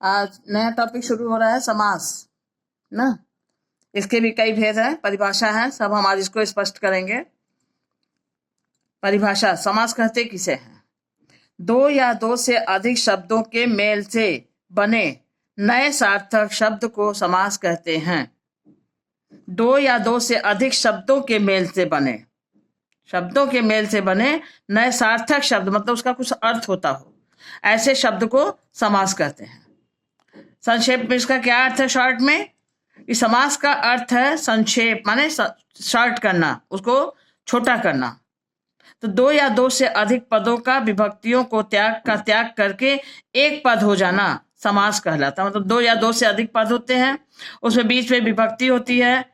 आज नया टॉपिक शुरू हो रहा है, समास ना। इसके भी कई भेद हैं, परिभाषा है, सब हम आज इसको स्पष्ट करेंगे। परिभाषा, समास कहते किसे हैं? दो या दो से अधिक शब्दों के मेल से बने नए सार्थक शब्द को समास कहते हैं। दो या दो से अधिक शब्दों के मेल से बने नए सार्थक शब्द, मतलब उसका कुछ अर्थ होता हो, ऐसे शब्द को समास कहते हैं। संक्षेप में इसका क्या अर्थ है? शॉर्ट में इस समास का अर्थ है संक्षेप, माने शॉर्ट करना, उसको छोटा करना। तो दो या दो से अधिक पदों का विभक्तियों को त्याग करके एक पद हो जाना समास कहलाता है। मतलब दो या दो से अधिक पद होते हैं, उसमें बीच में विभक्ति होती है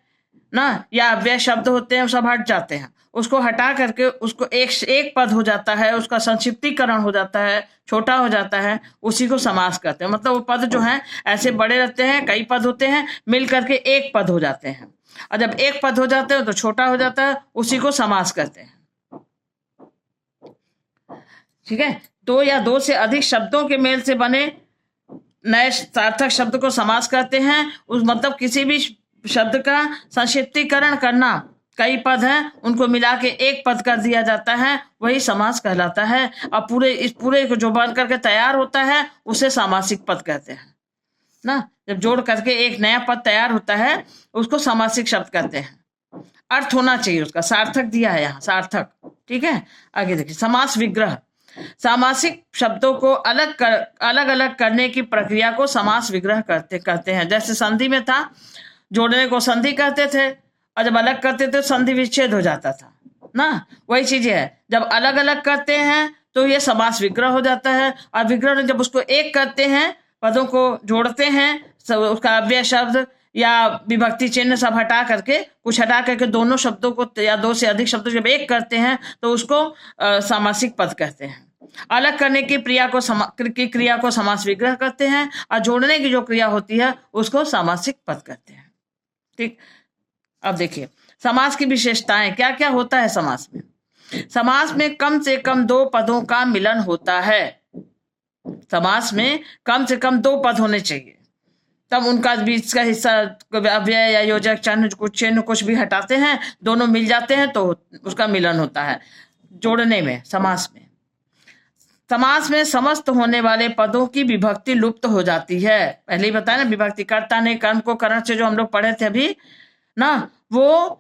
ना, या अव्यय शब्द होते हैं, सब हट जाते हैं। उसको हटा करके उसको एक पद हो जाता है, उसका संक्षिप्तीकरण हो जाता है, छोटा हो जाता है, उसी को समास कहते हैं। मतलब वो पद जो हैं ऐसे बड़े रहते हैं, कई पद होते हैं, मिल करके एक पद हो जाते हैं, और जब एक पद हो जाते हैं तो छोटा हो जाता है, उसी को समास कहते हैं। ठीक है, दो या दो से अधिक शब्दों के मेल से बने नए सार्थक शब्द को समास कहते हैं। उस मतलब किसी भी शब्द का संक्षिप्तीकरण करना, कई पद हैं उनको मिला के एक पद कर दिया जाता है, वही समास कहलाता है। और इस पूरे को जो बन करके तैयार होता है उसे सामासिक पद कहते हैं ना। जब जोड़ करके एक नया पद तैयार होता है उसको सामासिक शब्द कहते हैं। अर्थ होना चाहिए उसका, सार्थक दिया है यहाँ, सार्थक। ठीक है, आगे देखिए, समास विग्रह। सामासिक शब्दों को अलग अलग करने की प्रक्रिया को समास विग्रह कहते हैं। जैसे संधि में था, जोड़ने को संधि कहते थे, और जब अलग करते थे संधि विच्छेद हो जाता था ना। वही चीज है, जब अलग अलग करते हैं तो ये समास विग्रह हो जाता है। और विग्रह जब उसको एक करते हैं, पदों को जोड़ते हैं, सब उसका अव्यय शब्द या विभक्ति चिन्ह सब हटा करके दोनों शब्दों को या दो से अधिक शब्दों जब एक करते हैं तो उसको सामासिक पद कहते हैं। अलग करने की क्रिया को समास विग्रह कहते हैं, और जोड़ने की जो क्रिया होती है उसको सामासिक पद कहते हैं। ठीक, अब देखिए समास की विशेषताएं, क्या क्या होता है समास में। समास में कम से कम दो पदों का मिलन होता है। समास में कम से कम दो पद होने चाहिए, तब उनका बीच का हिस्सा अव्यय या योजक चिन्ह कुछ भी हटाते हैं, दोनों मिल जाते हैं तो उसका मिलन होता है जोड़ने में। समास में समस्त होने वाले पदों की विभक्ति लुप्त हो जाती है। पहले ही बताया ना, विभक्ति कर्ता ने कर्म को करण से जो हम लोग पढ़े थे अभी ना, वो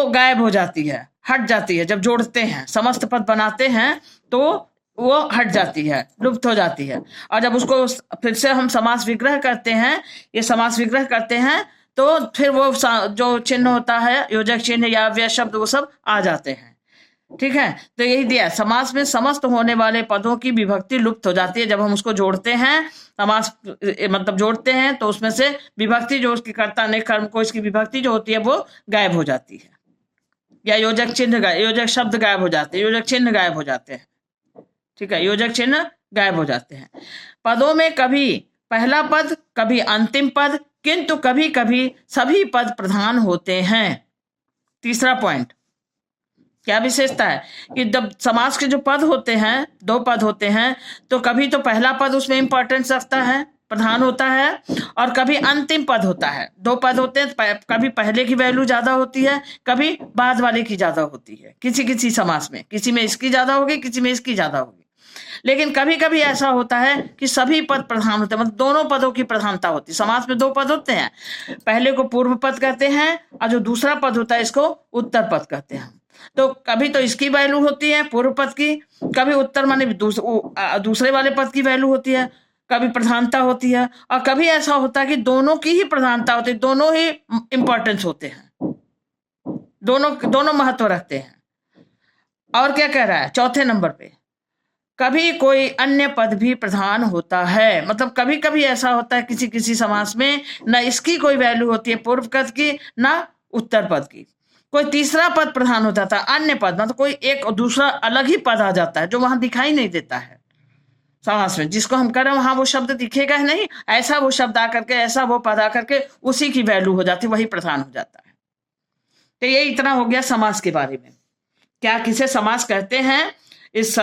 गायब हो जाती है, हट जाती है। जब जोड़ते हैं, समस्त पद बनाते हैं तो वो हट जाती है, लुप्त हो जाती है। और जब उसको फिर से हम समास विग्रह करते हैं, तो फिर वो जो चिन्ह होता है, योजक चिन्ह या अव्यय शब्द, वो सब आ जाते हैं। ठीक है, तो यही दिया, समास में समस्त होने वाले पदों की विभक्ति लुप्त हो जाती है। जब हम उसको जोड़ते हैं, समास मतलब जोड़ते हैं, तो उसमें से विभक्ति जो उसकी कर्ता ने कर्म को, इसकी विभक्ति जो होती है वो गायब हो जाती है, या योजक शब्द गायब हो जाते हैं, योजक चिन्ह गायब हो जाते हैं। ठीक है, योजक चिन्ह गायब हो जाते हैं। पदों में कभी पहला पद, कभी अंतिम पद, किंतु कभी कभी सभी पद प्रधान होते हैं। तीसरा पॉइंट, क्या विशेषता है कि जब समास के जो पद होते हैं, दो पद होते हैं, तो कभी तो पहला पद उसमें इंपॉर्टेंस रखता है, प्रधान होता है, और कभी अंतिम पद होता है। दो पद होते हैं, कभी पहले की वैल्यू ज्यादा होती है, कभी बाद वाले की ज्यादा होती है। किसी समास में, किसी में इसकी ज्यादा होगी, किसी में इसकी ज्यादा होगी। लेकिन कभी कभी ऐसा होता है कि सभी पद प्रधान होते हैं, मतलब दोनों पदों की प्रधानता होती है। समास में दो पद होते हैं, पहले को पूर्व पद कहते हैं, और जो दूसरा पद होता है इसको उत्तर पद कहते हैं। तो कभी तो इसकी वैल्यू होती है पूर्व पद की, कभी उत्तर माने दूसरे वाले पद की वैल्यू होती है, कभी प्रधानता होती है, और कभी ऐसा होता है कि दोनों की ही प्रधानता होती है, दोनों ही इंपॉर्टेंस होते हैं, दोनों महत्व रखते हैं। और क्या कह रहा है चौथे नंबर पे, कभी कोई अन्य पद भी प्रधान होता है। मतलब कभी कभी ऐसा होता है किसी समास में न इसकी कोई वैल्यू होती है पूर्व पद की, न उत्तर पद की, कोई तीसरा पद प्रधान हो जाता है, अन्य पद, मतलब कोई एक दूसरा अलग ही पद आ जाता है जो वहां दिखाई नहीं देता है समास में। जिसको हम कह रहे हैं वहां वो शब्द दिखेगा नहीं, ऐसा वो शब्द आकर के, ऐसा वो पद आकर के उसी की वैल्यू हो जाती है, वही प्रधान हो जाता है। तो ये इतना हो गया समास के बारे में। क्या किसे समास कहते हैं इस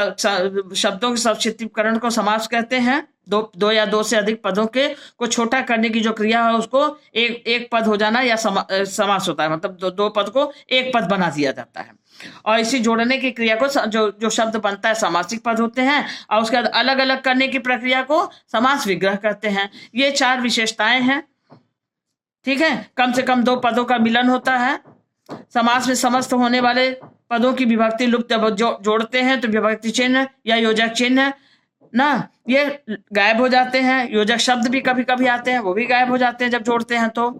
शब्दों के संक्षिप्तीकरण को समास कहते हैं। दो या दो से अधिक पदों के को छोटा करने की जो क्रिया है उसको एक पद हो जाना या समास होता है, मतलब दो पद को एक पद बना दिया जाता है। और इसी जोड़ने की क्रिया को जो शब्द बनता है समासिक पद होते हैं, और उसके बाद अलग अलग करने की प्रक्रिया को समास विग्रह कहते हैं। ये 4 विशेषताएं हैं। ठीक है, कम से कम 2 पदों का मिलन होता है। समास में समस्त होने वाले पदों की विभक्ति लुप्त जोड़ते हैं तो विभक्ति चिन्ह या योजक चिन्ह ना ये गायब हो जाते हैं। योजक शब्द भी कभी कभी आते हैं, वो भी गायब हो जाते हैं जब जोड़ते हैं तो।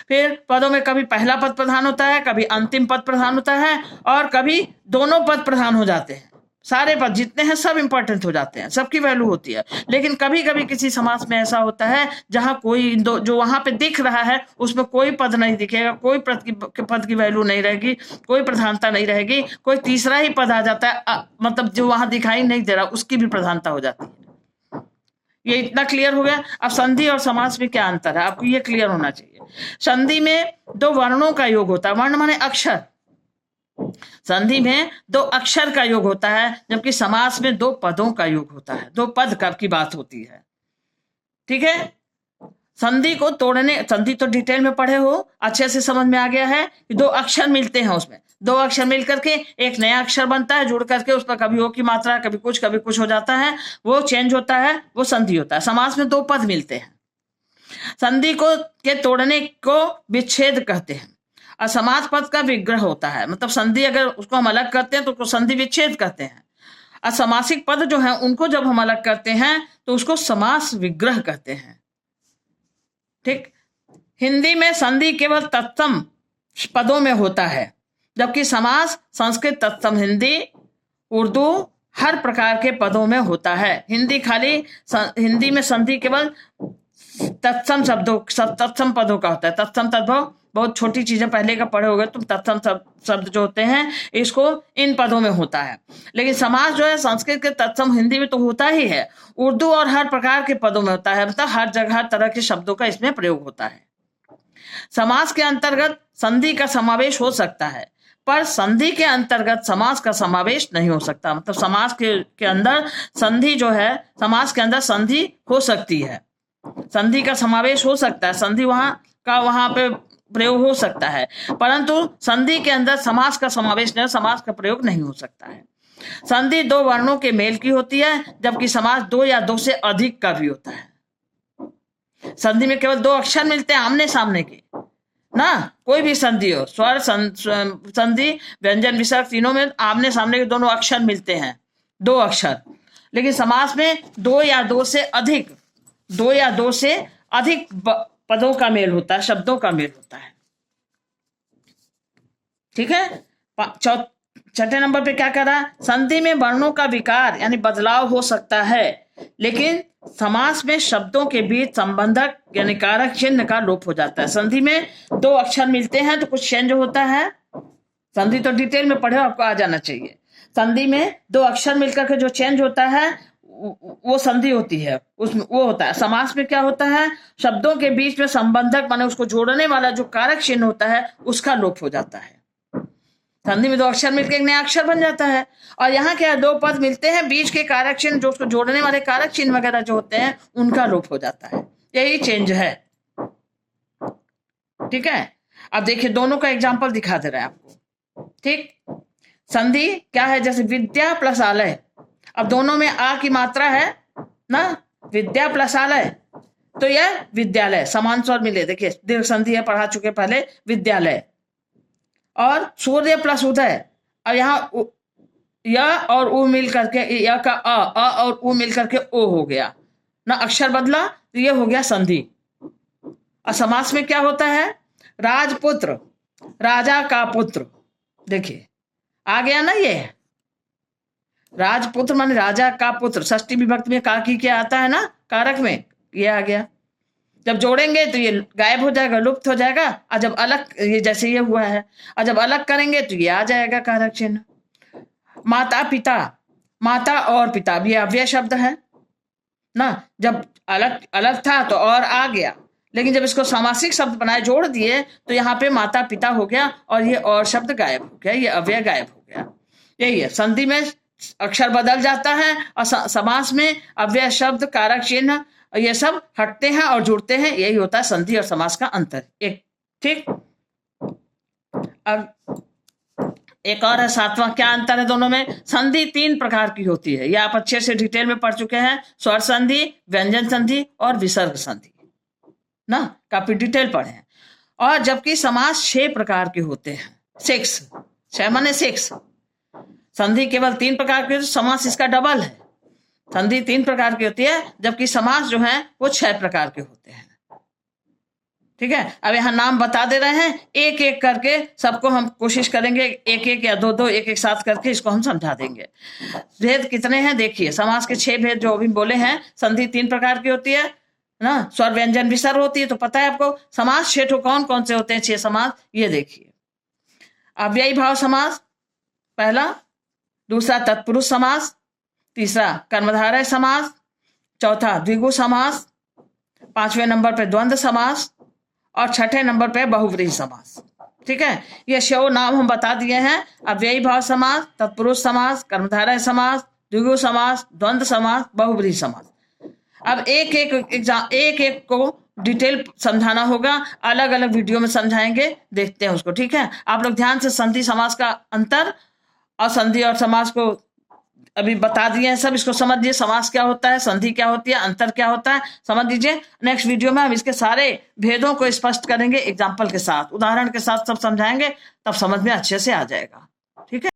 फिर पदों में कभी पहला पद प्रधान होता है, कभी अंतिम पद प्रधान होता है, और कभी दोनों पद प्रधान हो जाते हैं। सारे पद जितने हैं सब इंपॉर्टेंट हो जाते हैं, सबकी वैल्यू होती है। लेकिन कभी कभी किसी समास में ऐसा होता है जहां कोई जो वहां पे दिख रहा है उसमें कोई पद नहीं दिखेगा, कोई पद की वैल्यू नहीं रहेगी, कोई प्रधानता नहीं रहेगी, कोई तीसरा ही पद आ जाता है, मतलब जो वहां दिखाई नहीं दे रहा उसकी भी प्रधानता हो जाती है। ये इतना क्लियर हो गया। अब संधि और समास में क्या अंतर है आपको ये क्लियर होना चाहिए। संधि में 2 वर्णों का योग होता है, वर्ण माने अक्षर। संधि में 2 अक्षर का योग होता है, जबकि समास में 2 पदों का योग होता है, 2 पद की बात होती है। ठीक है, संधि को तोड़ने, संधि तो डिटेल में पढ़े हो, अच्छे से समझ में आ गया है कि 2 अक्षर मिलते हैं, उसमें 2 अक्षर मिल करके एक नया अक्षर बनता है, जुड़ करके उसका कभी ओ की मात्रा कभी कुछ हो जाता है, वो चेंज होता है, वो संधि होता है। समास में 2 पद मिलते हैं। संधि के तोड़ने को विच्छेद कहते हैं, और समास पद का विग्रह होता है। मतलब संधि अगर उसको हम अलग करते हैं तो उसको संधि विच्छेद कहते हैं, और समासिक पद जो है उनको जब हम अलग करते हैं तो उसको समास विग्रह कहते हैं। ठीक, हिंदी में संधि केवल तत्सम पदों में होता है, जबकि समास संस्कृत तत्सम हिंदी उर्दू हर प्रकार के पदों में होता है। हिंदी में संधि केवल तत्सम तत्सम पदों का होता है। तत्सम तद्भव बहुत छोटी चीजें पहले का पढ़े होगे तुम। तत्सम शब्द जो होते हैं इसको इन पदों में होता है। लेकिन समास जो है संस्कृत के तत्सम हिंदी में तो होता ही है, उर्दू और हर प्रकार के पदों में होता है, मतलब हर जगह हर तरह के शब्दों का इसमें प्रयोग होता है। समास के अंतर्गत संधि का समावेश हो सकता है, पर संधि के अंतर्गत समास का समावेश नहीं हो सकता। मतलब समास के अंदर संधि जो है, समास के अंदर संधि हो सकती है, संधि का समावेश हो सकता है, संधि वहां पे प्रयोग हो सकता है, परंतु संधि के अंदर समास का समावेश नहीं, समास का प्रयोग नहीं हो सकता है। संधि 2 वर्णों के मेल की होती है, जबकि समास 2 या 2 से अधिक का भी होता है। संधि में केवल 2 अक्षर मिलते हैं आमने सामने के ना, कोई भी संधि हो, स्वर संधि व्यंजन विसर्ग तीनों में आमने सामने के दोनों अक्षर मिलते हैं, 2 अक्षर। लेकिन समास में 2 या 2 से अधिक पदों का मेल होता है, शब्दों का मेल होता है। ठीक है, 6 नंबर पे क्या कर रहा है, संधि में वर्णों का विकार यानी बदलाव हो सकता है, लेकिन समास में शब्दों के बीच संबंधक यानी कारक चिन्ह का लोप हो जाता है। संधि में 2 अक्षर मिलते हैं तो कुछ चेंज होता है। संधि तो डिटेल में पढ़े, आपको आ जाना चाहिए। संधि में 2 अक्षर मिलकर के जो चेंज होता है वो संधि होती है, उसमें वो होता है। समास में क्या होता है, शब्दों के बीच में संबंधक माने उसको जोड़ने वाला जो कारक चिन्ह होता है उसका लोप हो जाता है। संधि में 2 अक्षर मिलकर एक नया अक्षर बन जाता है, और यहाँ क्या 2 पद मिलते हैं, बीच के कारक चिन्ह जो उसको जोड़ने वाले कारक चिन्ह वगैरह जो होते हैं उनका लोप हो जाता है। यही चेंज है। ठीक है, अब देखिए दोनों का एग्जाम्पल दिखा दे रहा है आपको। ठीक, संधि क्या है, जैसे विद्या प्लस आलय, अब दोनों में आ की मात्रा है ना, विद्या प्लस आलय, तो यह विद्यालय समान स्वर मिले। देखिए दीर्घ संधि है, पढ़ा चुके पहले, विद्यालय। और सूर्य प्लस उदय, और यहाँ य और उ मिल करके य का अ और उ मिल करके ओ हो गया ना, अक्षर बदला तो ये हो गया संधि। और समास में क्या होता है, राजपुत्र राजा का पुत्र, देखिए आ गया ना, ये राजपुत्र माने राजा का पुत्र, षष्ठी विभक्ति में का की क्या आता है ना, कारक में ये आ गया। जब जोड़ेंगे तो ये गायब हो जाएगा, लुप्त हो जाएगा, और जब अलग, ये जैसे ये हुआ है, और जब अलग करेंगे तो ये आ जाएगा कारक चिन्ह। माता पिता, माता और पिता भी अव्यय शब्द है ना, जब अलग था तो और आ गया, लेकिन जब इसको सामासिक शब्द बनाए जोड़ दिए तो यहाँ पे माता पिता हो गया और ये और शब्द गायब हो गया, ये अव्यय गायब हो गया। यही है, संधि में अक्षर बदल जाता है और समास में अव्यय शब्द कारक चिन्ह ये सब हटते हैं और जुड़ते हैं। यही होता है संधि और समास का अंतर। एक ठीक, अब एक और है 7वां। क्या अंतर है दोनों में? संधि 3 प्रकार की होती है, ये आप अच्छे से डिटेल में पढ़ चुके हैं। स्वर संधि, व्यंजन संधि और विसर्ग संधि ना, काफी डिटेल पढ़े हैं। और जबकि समास 6 प्रकार के होते हैं। 6 माने 6। संधि केवल 3 प्रकार की, समास इसका डबल है। संधि 3 प्रकार की होती है, जबकि समास जो है वो 6 प्रकार के होते हैं। ठीक है, अब यहाँ नाम बता दे रहे हैं, एक एक करके सबको हम कोशिश करेंगे, एक एक या दो एक एक साथ करके इसको हम समझा देंगे। भेद कितने हैं देखिए, समास के 6 भेद जो अभी बोले हैं। संधि 3 प्रकार की होती है ना, स्वर व्यंजन विसर्ग होती है, तो पता है आपको। समास 6 कौन कौन से होते हैं? 6 समास ये देखिए। अव्ययी भाव समास पहला, दूसरा तत्पुरुष समास, तीसरा कर्मधारय समास, चौथा द्विगु समास, 5वें नंबर पे द्वंद्व समास और 6ठे नंबर पे बहुव्रीहि समास। ठीक है, ये 6 नाम हम बता दिए हैं। अव्ययी भाव समास, तत्पुरुष समास, कर्मधारय समास, द्विगु समास, द्वंद्व समास, बहुव्रीहि समास। अब एक एक को डिटेल समझाना होगा, अलग अलग वीडियो में समझाएंगे, देखते हैं उसको। ठीक है, आप लोग ध्यान से संधि समास का अंतर और संधि और समास को अभी बता दिए हैं सब, इसको समझिए। समास क्या होता है, संधि क्या होती है, अंतर क्या होता है, समझ लीजिए। नेक्स्ट वीडियो में हम इसके सारे भेदों को स्पष्ट करेंगे, एग्जाम्पल के साथ, उदाहरण के साथ सब समझाएंगे, तब समझ में अच्छे से आ जाएगा। ठीक है।